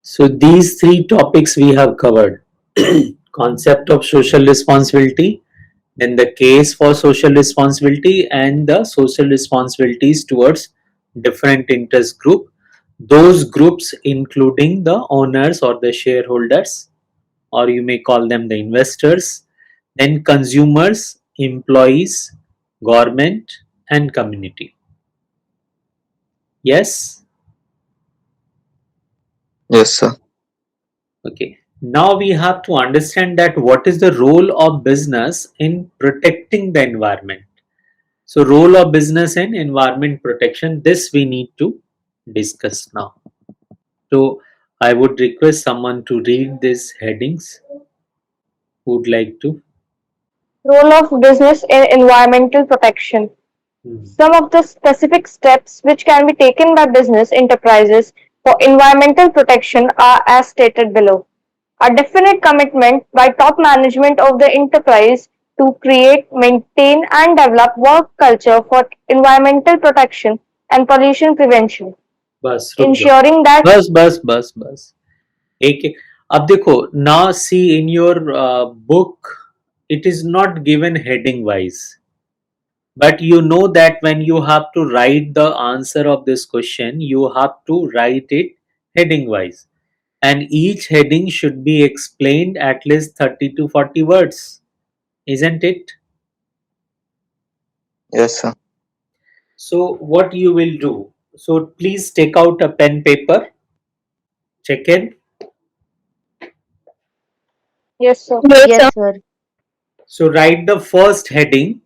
So these three topics we have covered: concept of social responsibility, then the case for social responsibility, and the social responsibilities towards different interest group. Those groups including the owners or the shareholders, or you may call them the investors, then consumers, employees, government, and community. Yes? Yes, sir. Okay. Now we have to understand that what is the role of business in protecting the environment. So, role of business in environment protection, this we need to discuss now. So, I would request someone to read these headings. Who would like to? Role of business in environmental protection. Hmm. Some of the specific steps which can be taken by business enterprises for environmental protection are as stated below. A definite commitment by top management of the enterprise to create, maintain, and develop work culture for environmental protection and pollution prevention, बस रुक जाओ. ensuring that बस बस बस बस. एक एक. अब देखो. Now see in your book, it is not given heading wise. But you know that when you have to write the answer of this question, you have to write it heading wise. And each heading should be explained at least 30 to 40 words, isn't it? Yes, sir. So, what you will do? So, please take out a pen paper, check in. yes, sir. Yes, sir. So, write the first heading: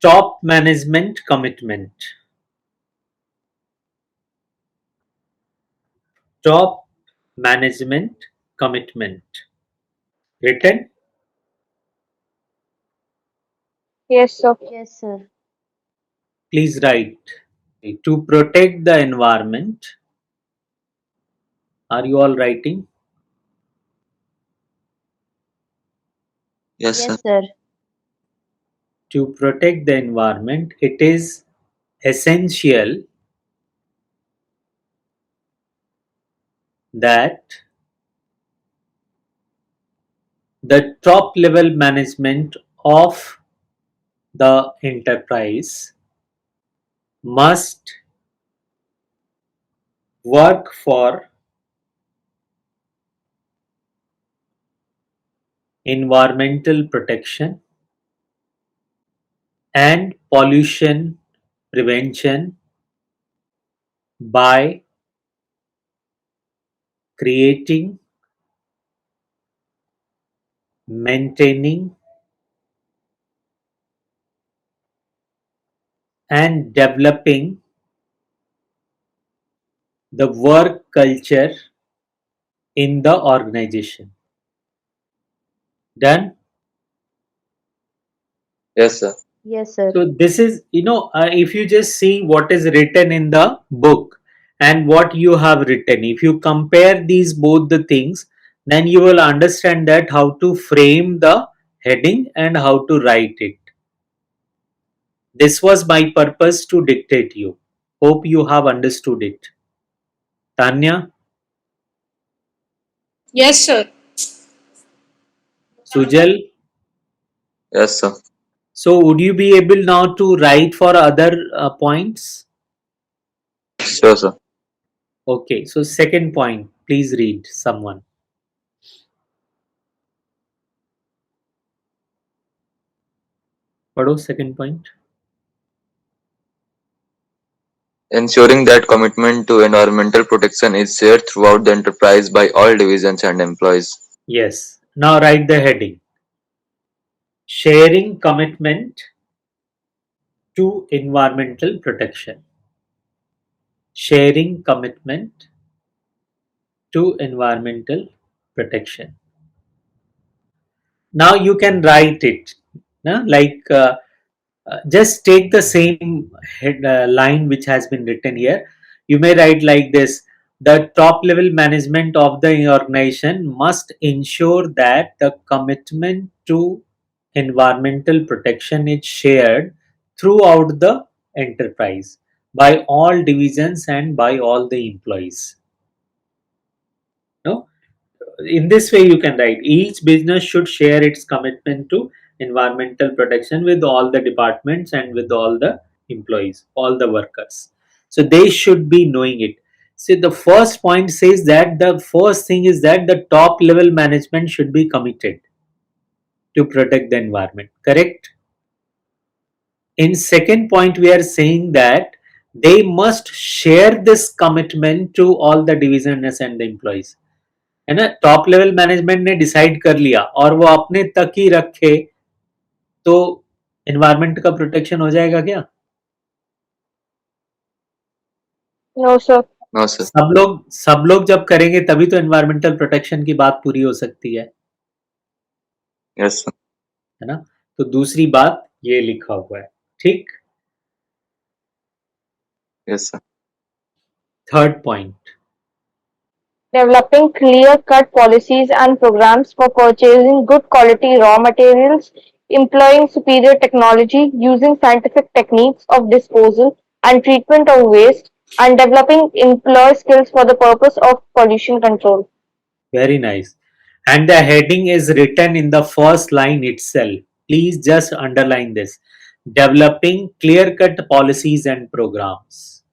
top management commitment. Top management commitment. Written? Yes, sir. Yes, sir. Please write. To protect the environment. Are you all writing? Yes, sir. Yes, sir. To protect the environment, it is essential that the top level management of the enterprise must work for environmental protection and pollution prevention by creating, maintaining, and developing the work culture in the organization. Done? Yes, sir. Yes, sir. So this is, if you just see what is written in the book and what you have written, if you compare these both the things, then you will understand that how to frame the heading and how to write it. This was my purpose to dictate you. Hope you have understood it. Tanya, Yes, sir. Sujal, Yes, sir. so would you be able now to write for other points? Sure, sir. Okay, so second point, please read someone. What was second point? Ensuring that commitment to environmental protection is shared throughout the enterprise by all divisions and employees. Yes. Now write the heading. Sharing commitment to environmental protection. Sharing commitment to environmental protection. Now you can write it. Like just take the same line which has been written here. You may write like this: the top level management of the organization must ensure that the commitment to environmental protection is shared throughout the enterprise by all divisions and by all the employees. in this way you can write, each business should share its commitment to environmental protection with all the departments and with all the employees, all the workers. So they should be knowing it. So the first point says that the first thing is that the top level management should be committed to protect the environment, correct? In second point we are saying that they must share this commitment to all the divisions and the employees. है ना, top level management ने decide कर लिया और वो अपने तक ही रखे तो एनवायरमेंट का प्रोटेक्शन हो जाएगा क्या? No, sir. No, sir. सब लोग जब करेंगे तभी तो एनवायरमेंटल प्रोटेक्शन की बात पूरी हो सकती है Yes, sir. है ना? तो दूसरी बात ये लिखा हुआ है, ठीक? Yes, sir. Third point, Developing clear-cut policies and programs for purchasing good quality raw materials, employing superior technology, using scientific techniques of disposal and treatment of waste, and developing employee skills for the purpose of pollution control. very nice. And the heading is written in the first line itself. Please just underline this. Developing clear-cut policies and programs.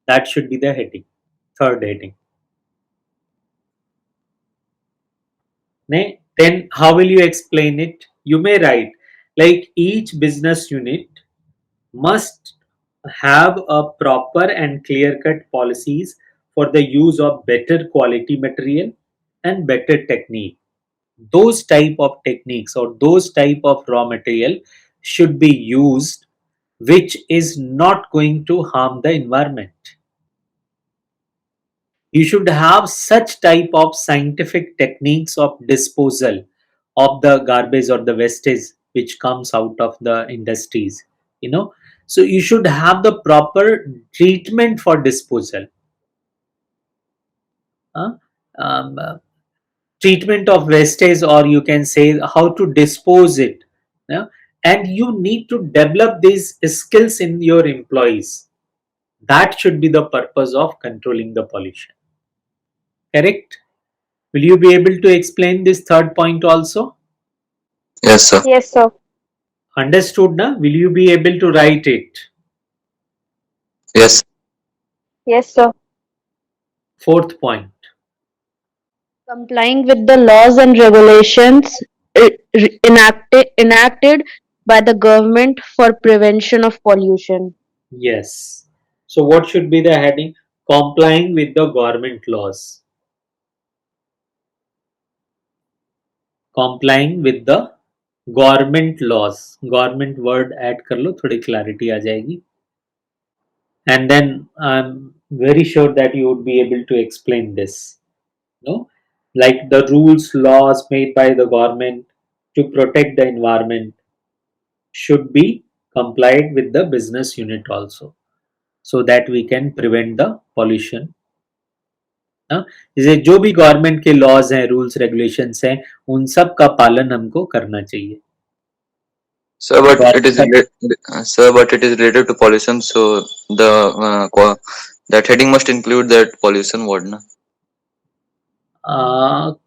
That should be the heading. Third heading. Then how will you explain it? You may write like each business unit must have a proper and clear cut policies for the use of better quality material and better technique. Those type of techniques or those type of raw material should be used which is not going to harm the environment. You should have such type of scientific techniques of disposal of the garbage or the wastage which comes out of the industries, you know. So you should have the proper treatment for disposal, huh? um, uh, treatment of wastage, or you can say how to dispose it, yeah? And you need to develop these skills in your employees. That should be the purpose of controlling the pollution, correct? Will you be able to explain this third point also? Yes, sir. Yes, sir. Understood, na? Will you be able to write it? Yes. Yes, sir. Fourth point. Complying with the laws and regulations enacted by the government for prevention of pollution. Yes. So what should be the heading? Complying with the government laws. Complying with the government laws. Government word add कर लो, थोड़ी clarity आ जाएगी. And then I'm very sure that you would be able to explain this. No, like the rules, laws made by the government to protect the environment should be complied with the business unit also, so that we can prevent the pollution. हाँ, जैसे जो भी government के laws हैं, rules regulations हैं, उन सब का पालन हमको करना चाहिए. Sir, but it is sir, but it is related to pollution, so the that heading must include that pollution word, na?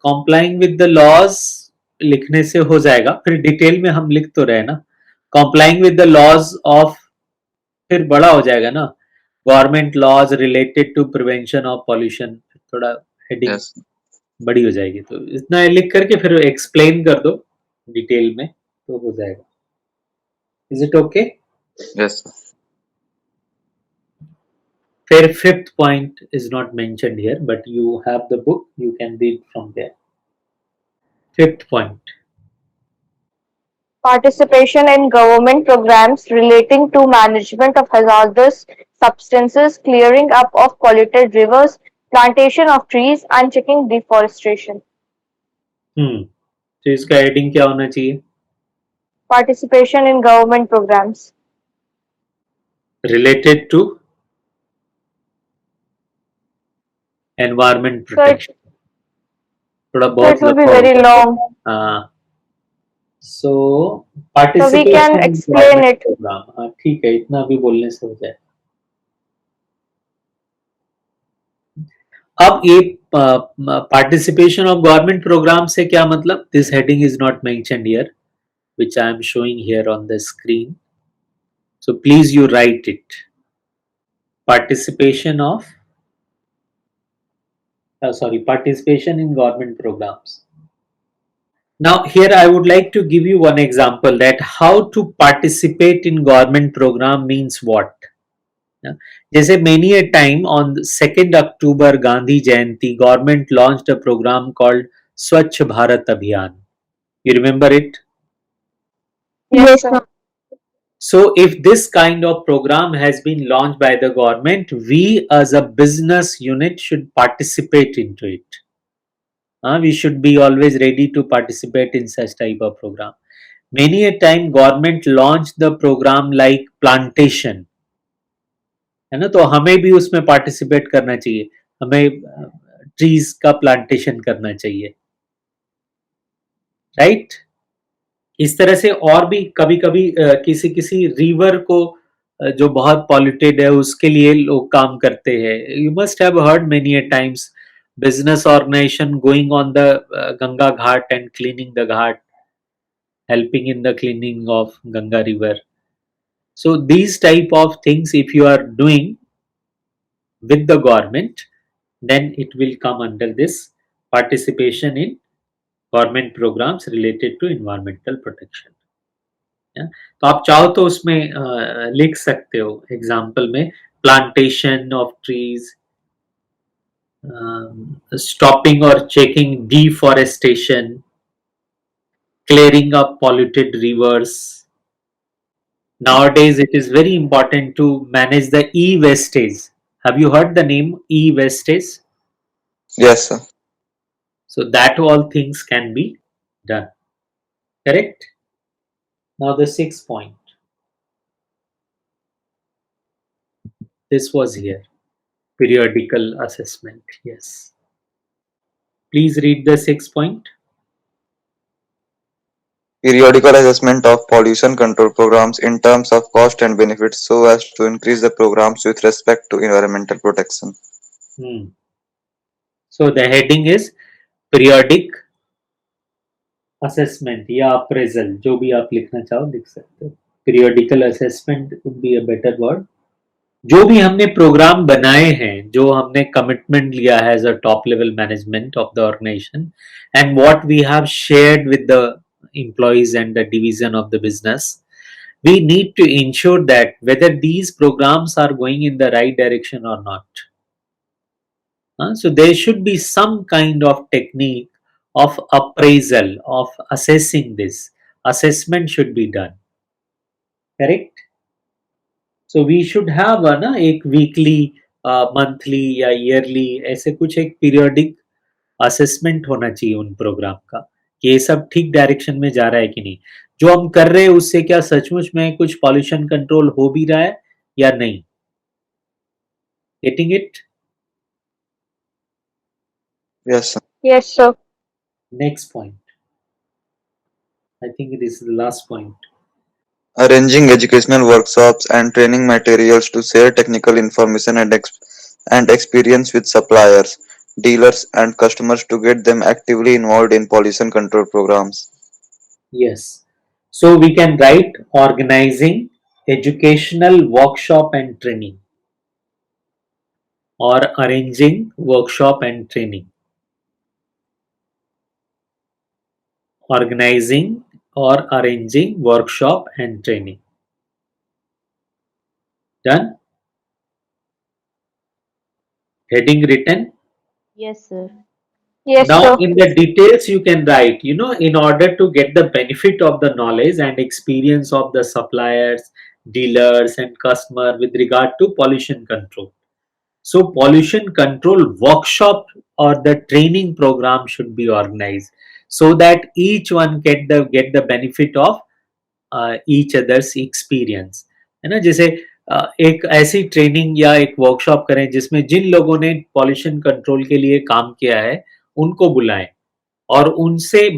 Complying with the laws लिखने से हो जाएगा, फिर डिटेल में हम लिख तो रहे ना. Complying with the laws of, फिर बड़ा हो जाएगा ना, government laws related to prevention of pollution, थोड़ा हेडिंग Yes. बड़ी हो जाएगी. तो इतना लिख करके फिर एक्सप्लेन कर दो डिटेल में तो हो जाएगा. Is it okay? Yes, sir. फिर fifth point is not mentioned here, but you have the book, you can read from there. Fifth point, Participation in government programs relating to management of hazardous substances, clearing up of polluted rivers, plantation of trees, and checking deforestation. तो इसका heading क्या होना चाहिए? Participation in government programs. Related to environment So protection. थोड़ा it बहुत will be लंबा very हो जाएगा. long. हाँ, so So we participation can in explain government it. program. हाँ ठीक है, इतना भी बोलने से हो जाए. अब ये पार्टिसिपेशन ऑफ गवर्नमेंट प्रोग्राम से क्या मतलब? This heading is not mentioned here, which I am showing here on the screen. So please you write it. Participation of participation in government programs. Now here I would like to give you one example that how to participate in government program means what. Yeah. जैसे many a time on 2nd October Gandhi Jayanti, government launched a program called Swachh Bharat Abhiyan. You remember it? Yes, sir. So, if this kind of program has been launched by the government, we as a business unit should participate into it. We should be always ready to participate in such type of program. Many a time government launch the program like plantation, है ना? तो हमें भी उसमें participate करना चाहिए. हमें trees का plantation करना चाहिए, right? इस तरह से और भी कभी कभी किसी किसी रिवर को जो बहुत पॉल्यूटेड है उसके लिए लोग काम करते हैं. You must have heard many a times business organisation going on the Ganga ghat and cleaning the ghat, helping in the cleaning of Ganga river. So these type of things if you are doing with the government, then it will come under this participation in government programs related to environmental protection. तो आप चाहो तो उसमें लिख सकते हो example में plantation of trees, stopping और checking deforestation, clearing up polluted rivers. Nowadays it is very important to manage the e-wastage. Have you heard the name e-wastage? Yes, sir. So that all things can be done, correct? Now the sixth point, this was here, periodical assessment. Yes, please read the sixth point. Periodical assessment of pollution control programs in terms of cost and benefits so as to increase the programs with respect to environmental protection. So the heading is periodic assessment या appraisal, जो भी आप लिखना चाहो लिख सकते हो. Periodical assessment would be a better word. जो भी हमने प्रोग्राम बनाए हैं, जो हमने कमिटमेंट लिया है as a top level management of the organisation and what we have shared with the employees and the division of the business, we need to ensure that whether these programs are going in the right direction or not. So there should be some kind of technique of appraisal, of assessing this. Assessment should be done, correct? So we should have ना एक weekly, monthly या yearly ऐसे कुछ एक periodic assessment होना चाहिए उन programme का कि ये सब ठीक डायरेक्शन में जा रहा है कि नहीं, जो हम कर रहे हैं उससे क्या सचमुच में कुछ पॉल्यूशन कंट्रोल हो भी रहा है या नहीं. Getting it? Yes, sir. Yes, sir. Next point, I think this is the last point. Arranging educational workshops and training materials to share technical information and experience with suppliers, dealers, and customers to get them actively involved in pollution control programs. Yes. So we can write organizing educational workshop and training or arranging workshop and training. Organizing or arranging workshop and training. Done? Heading written? Yes, sir. Yes, Now sir. in the details you can write, in order to get the benefit of the knowledge and experience of the suppliers, dealers and customer with regard to pollution control. So pollution control workshop or the training program should be organized so that each one get the benefit of each other's experience. है ना? जैसे एक ऐसी training या एक workshop करें जिसमें जिन लोगों ने पॉल्यूशन कंट्रोल के लिए काम किया है उनको बुलाएं और उनसे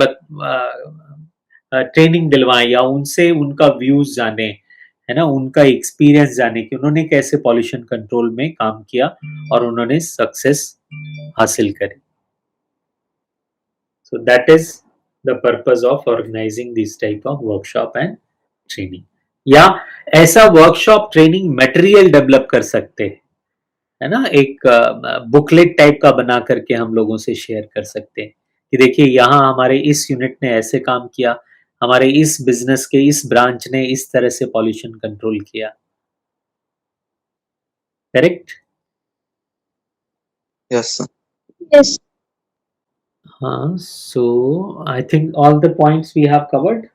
ट्रेनिंग दिलवाएं या उनसे उनका व्यूज जाने, है ना, उनका एक्सपीरियंस जाने की, उन्होंने कैसे पॉल्यूशन कंट्रोल में काम किया और उन्होंने सक्सेस हासिल करी. So that is the purpose of organizing this type of workshop and training. या ऐसा वर्कशॉप ट्रेनिंग मटेरियल डेवलप कर सकते हैं, है ना, एक बुकलेट टाइप का बना करके हम लोगों से शेयर कर सकते हैं कि देखिए यहाँ हमारे इस यूनिट ने ऐसे काम किया, हमारे इस बिजनेस के इस ब्रांच ने इस तरह से पॉल्यूशन कंट्रोल किया. करेक्ट. Yes, sir. Yes. हाँ, so I think all the points we have covered.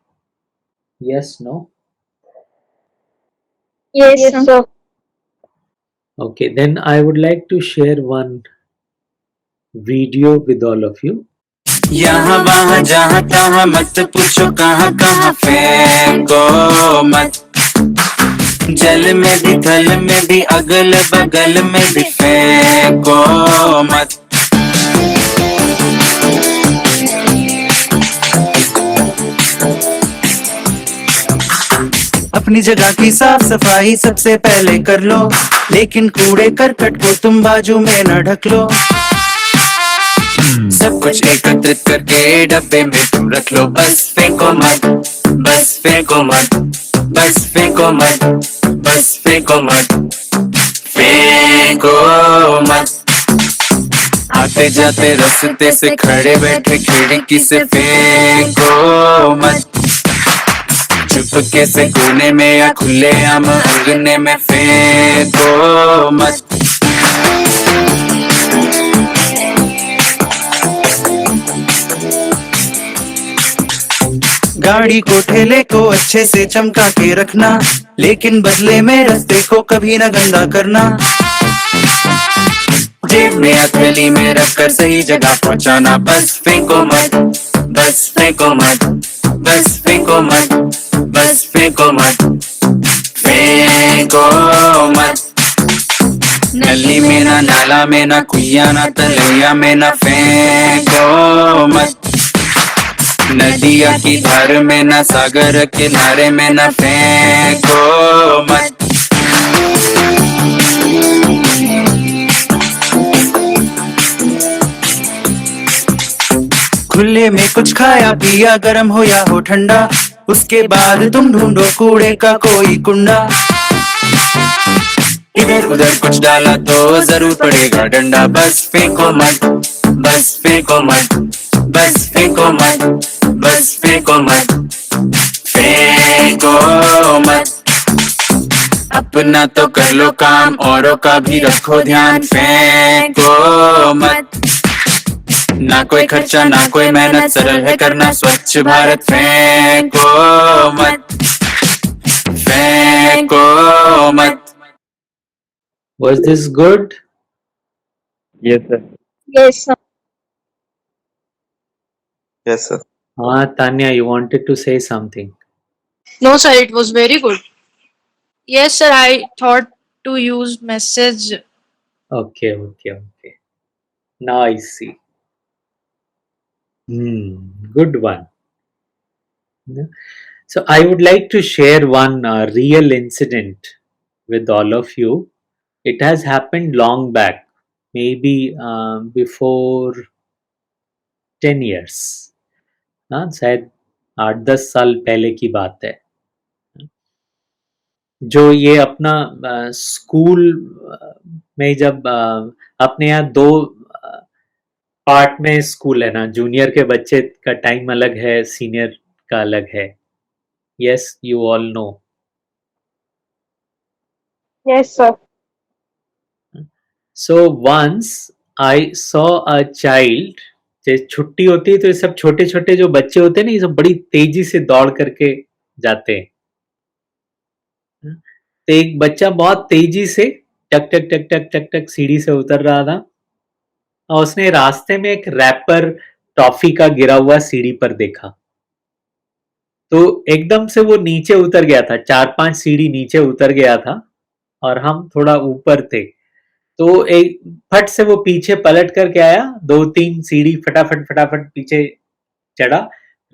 Yes, no. Yes, Yes, sir. Okay, then I would like to share one video with all of you. यहाँ वहाँ जहाँ तहाँ मत पूछो कहाँ कहाँ फेंको मत, जल में भी थल में भी अगल बगल में भी फेंको मत. अपनी जगह की साफ सफाई सबसे पहले कर लो, लेकिन कूड़े करकट को तुम बाजू में न ढक लो. सब कुछ एकत्रित करके डब्बे में तुम रख लो, बस फेंको मत, बस फेंको मत, बस फेंको मत, बस फेंको मत, फेंको मत. आते जाते रास्ते से खड़े बैठे खिड़की से फेंको मत, चुपके से कोने में या खुले आम अंगने में फेंको मत. गाड़ी को ठेले को अच्छे से चमका के रखना, लेकिन बदले में रास्ते को कभी न गंदा करना. जेब में या थैली में रखकर सही जगह पहुंचाना, बस फेंको मत, बस फेंको मत, बस फेंको मत, बस फेंको मत, फेंको मत. नली में ना नाला में ना कुइया ना तलैया में ना फेंको मत, नदिया की धार में ना सागर किनारे में ना फेंको मत. खुले में कुछ खाया पिया गर्म हो या हो ठंडा, उसके बाद तुम ढूंढो कूड़े का कोई कुंडा. इधर उधर कुछ डाला तो जरूर पड़ेगा डंडा, बस फेंको मत, बस फेंको मत, बस फेंको मत, बस फेंको मत, फेंको मत. अपना तो कर लो काम, औरों का भी रखो ध्यान, फेंको मत. ना कोई खर्चा ना कोई मेहनत, सरल है करना स्वच्छ भारत, फेंको मत, फेंको मत. Was this good? Yes, sir. Yes, sir. Yes, sir. Tanya, you wanted to say something. No, sir, it was very good. Yes, sir, I thought to use message. Okay. Now I see. Good one. Yeah. So I would like to share one real incident with all of you. It has happened long back, maybe before 10 years. हाँ, शायद 8-10 साल पहले की बात है. जो ये अपना स्कूल में जब अपने यहाँ 2 पार्ट में स्कूल है ना, जूनियर के बच्चे का टाइम अलग है, सीनियर का अलग है. Yes, you all know. Yes, sir. So once I saw a child. जब छुट्टी होती है तो ये सब छोटे छोटे जो बच्चे होते हैं ना, ये सब बड़ी तेजी से दौड़ करके जाते हैं. तो एक बच्चा बहुत तेजी से टक टक टक टक टक टक सीढ़ी से उतर रहा था, और उसने रास्ते में एक रैपर टॉफी का गिरा हुआ सीढ़ी पर देखा. तो एकदम से वो नीचे उतर गया था, 4-5 सीढ़ी नीचे उतर गया था, और हम थोड़ा ऊपर थे. तो एक फट से वो पीछे पलट करके आया, 2-3 सीढ़ी फटाफट फटाफट पीछे चढ़ा,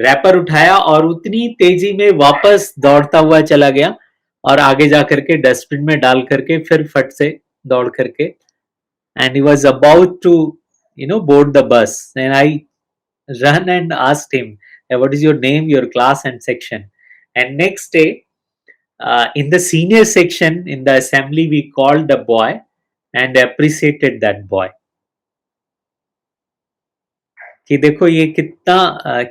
रैपर उठाया और उतनी तेजी में वापस दौड़ता हुआ चला गया. और आगे जा करके डस्टबिन में डाल करके फिर फट से दौड़ करके, and he was about to board the bus, and I run and asked him, what is your name, your class and section. And next day, in the senior section in the assembly, we called the boy and appreciated that boy कि देखो ये कितना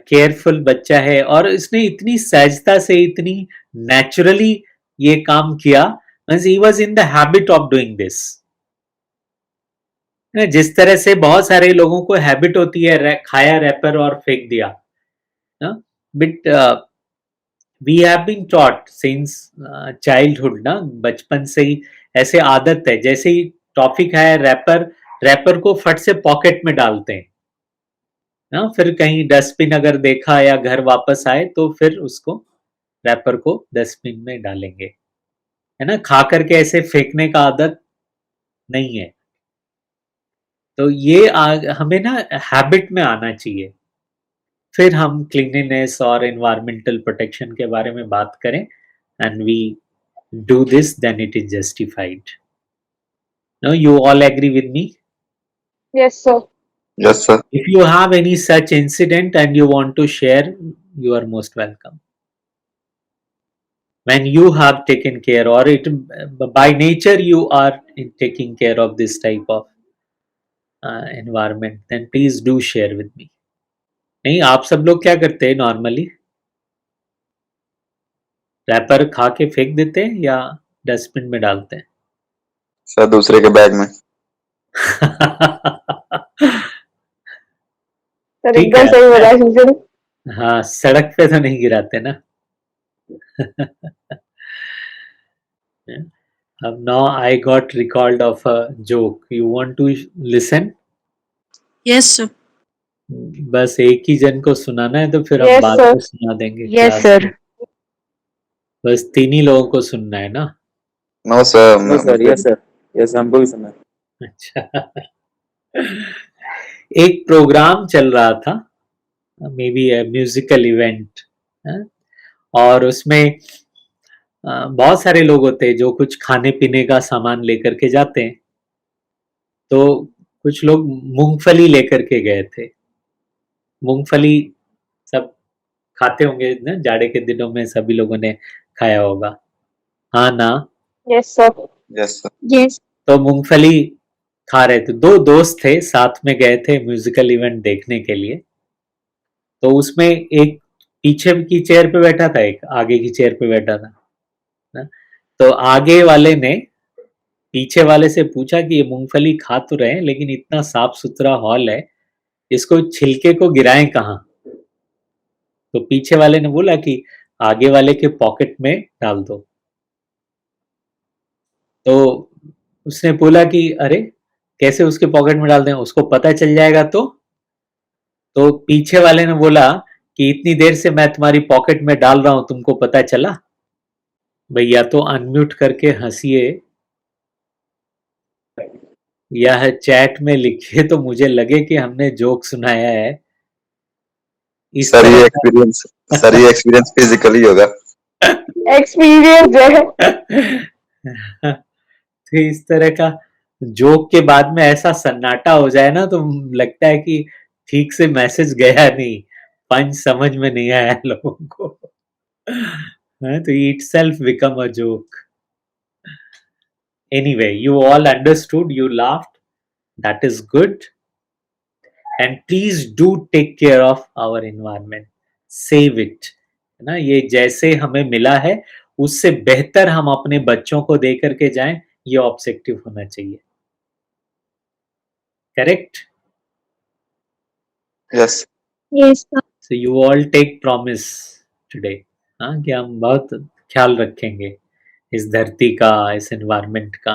careful बच्चा है, और इसने इतनी सहजता से, इतनी नेचुरली ये काम किया, means he was in the habit of doing this. जिस तरह से बहुत सारे लोगों को हैबिट होती है खाया रैपर और फेंक दिया, but we have been taught since childhood ना, बचपन से ही ऐसे आदत है, जैसे ही टॉफी खाया रैपर को फट से पॉकेट में डालते हैं ना, फिर कहीं डस्टबिन अगर देखा या घर वापस आए तो फिर उसको रैपर को डस्टबिन में डालेंगे, है ना, खा करके ऐसे फेंकने का आदत नहीं है। तो ये हमें ना हैबिट में आना चाहिए, फिर हम क्लीनलीनेस और एनवायरमेंटल प्रोटेक्शन के बारे में बात करें, and we do this, then it is justified. No, you all agree with me? Yes, sir. Yes, sir. If you have any such incident and you want to share, you are most welcome. When you have taken care, or it by nature you are taking care of this type of environment, then please do share with me. नहीं, आप सब लोग क्या करते हैं normally? Wrapper खा के फेंक देते हैं या डस्टबिन में डालते हैं? सर दूसरे के बैग में। सर ठीक एकदम है। सही बोला सुजन। हाँ, सड़क पे तो नहीं गिराते ना। Now I got recalled of a joke. You want to listen? Yes, sir. बस एक ही जन को सुनाना है, तो फिर हम Yes, बाद sir. में सुना देंगे Yes, क्लास sir. में। बस 3 ही लोगों को सुनना है ना? No sir. No sir, yes sir, yes हमको भी सुना है। अच्छा। एक प्रोग्राम चल रहा था, मे बी म्यूजिकल इवेंट, और उसमें बहुत सारे लोग होते हैं जो कुछ खाने पीने का सामान लेकर के जाते हैं। तो कुछ लोग मूंगफली लेकर के गए थे। मूंगफली सब खाते होंगे ना, जाड़े के दिनों में सभी लोगों ने खाया होगा, हाँ ना? Yes, sir. Yes sir. Yes. तो मूंगफली खा रहे थे, 2 दोस्त थे, साथ में गए थे म्यूजिकल इवेंट देखने के लिए। तो उसमें एक पीछे की चेयर पे बैठा था, एक आगे की चेयर पे बैठा था ना? तो आगे वाले ने पीछे वाले से पूछा कि ये मूंगफली खा तो रहे हैं, लेकिन इतना साफ सुथरा हॉल है, इसको छिलके को गिराएं कहाँ? तो पीछे वाले ने बोला कि आगे वाले के पॉकेट में डाल दो। तो उसने बोला कि अरे कैसे उसके पॉकेट में डाल दें, उसको पता चल जाएगा तो पीछे वाले ने बोला कि इतनी देर से मैं तुम्हारी पॉकेट में डाल रहा हूं, तुमको पता चला? भैया तो अनम्यूट करके हंसिए या चैट में लिखिए, तो मुझे लगे कि हमने जोक सुनाया है। इस सर ये तरह एक्सपीरियंस फिजिकली होगा। Experience है। तो इस तरह का जोक के बाद में ऐसा सन्नाटा हो जाए ना, तो लगता है कि ठीक से मैसेज गया नहीं, पंच समझ में नहीं आया लोगों को। तो it self become a joke. Anyway, you all understood, you laughed, that is good, and please do take care of our environment, save it, है ना? ये जैसे हमें मिला है उससे बेहतर हम अपने बच्चों को दे करके जाएं, ये ऑब्जेक्टिव होना चाहिए। Correct? Yes. Yes, sir. So you all take promise today, हाँ, कि हम बहुत ख्याल रखेंगे इस धरती का, इस एनवायरनमेंट का।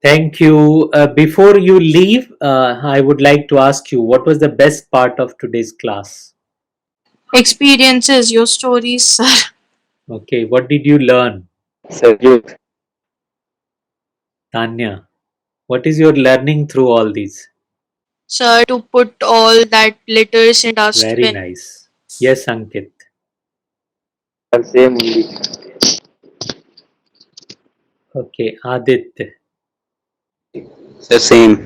Thank you. Before you leave, I would like to ask you, what was the best part of today's class? Experiences, your stories, sir. Okay, what did you learn? Sir youth. Tanya, what is your learning through all these? Sir, to put all that litters in Very dustbin. nice. Yes, Ankit. Sir same only. Okay, Aditya. The same.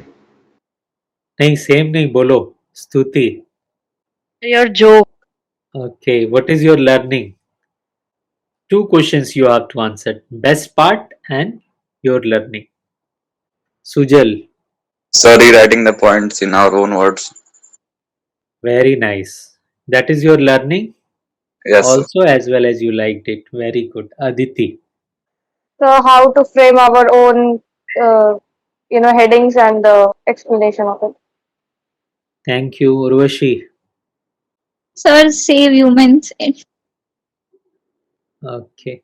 नहीं same नहीं बोलो. स्तुति. Your joke. Okay, what is your learning? Two questions you have to answer. Best part and your learning. Sujal. Sorry, writing the points in our own words. Very nice. That is your learning Yes, sir. also as well as you liked it. Very good. Aditi. So how to frame our own, headings and the explanation of it. Thank you. Urvashi. Sir, save humans. Okay.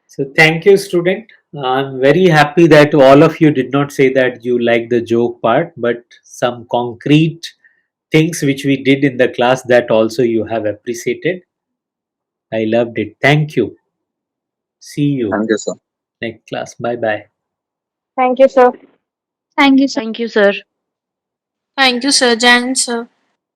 So thank you, student. I'm very happy that all of you did not say that you like the joke part, but some concrete things which we did in the class that also you have appreciated. I loved it. Thank you. See you Thank you, sir. next class. Bye bye. Thank you, sir. Thank you, sir. Thank you, sir. Thank you, sir. Jan, sir.